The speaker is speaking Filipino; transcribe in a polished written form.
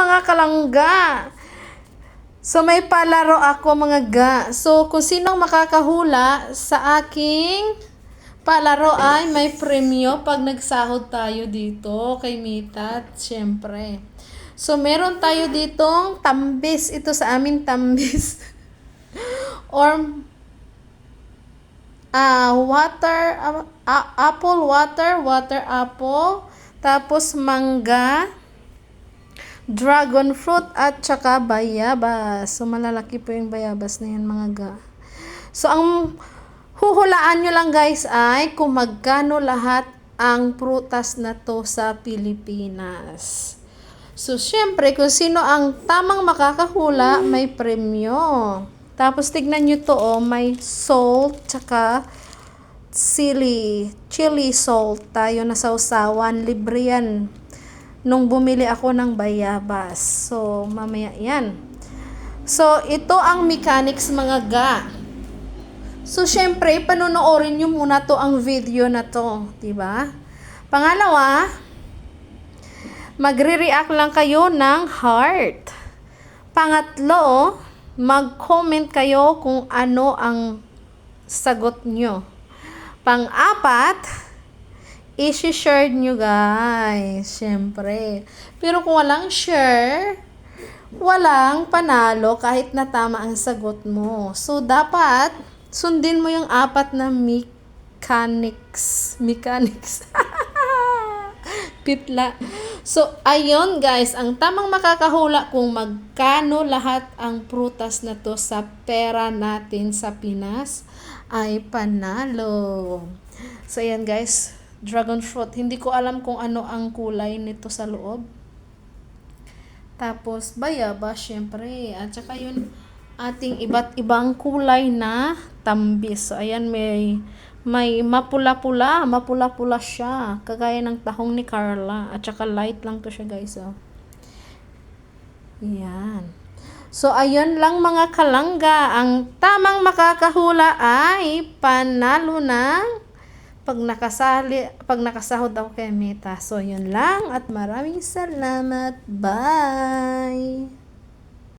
mga kalangga. So, may palaro ako mga ga. So, kung sinong makakahula sa aking palaro ay may premyo pag nagsahod tayo dito kay Mita, syempre. So, meron tayo ditong tambis. Ito sa amin tambis. Or water apple, tapos mangga, dragon fruit, at saka bayabas. So, malalaki po yung bayabas na yan mga ga. So, ang huhulaan nyo lang guys ay kung magkano lahat ang prutas na to sa Pilipinas. So, syempre, kung sino ang tamang makakahula, may premyo. Tapos, tignan nyo to, may salt, tsaka chili salt tayo na sausawan. Libre yan nung bumili ako ng bayabas. So, mamaya yan. So, ito ang mechanics mga ga. So, syempre, panonoorin nyo muna to ang video na to. Diba? Pangalawa, magre-react lang kayo ng heart. Pangatlo, mag-comment kayo kung ano ang sagot nyo. Pang-apat, i-share nyo guys. Syempre. Pero kung walang share, walang panalo kahit na tama ang sagot mo. So, dapat sundin mo yung 4 na mechanics. Pitla. So, ayun guys, ang tamang makakahula kung magkano lahat ang prutas na to sa pera natin sa Pinas ay panalo. So, ayan guys, dragon fruit. Hindi ko alam kung ano ang kulay nito sa loob. Tapos, bayabas, syempre. At saka yun, ating iba't ibang kulay na tambis. So, ayan, may mapula-pula siya. Kagaya ng tahong ni Carla. At saka light lang to siya guys. Oh. Yan. So, ayun lang mga kalangga. Ang tamang makakahula ay panalo ng pag nakasahod ako kay Mita. So, yun lang. At maraming salamat. Bye!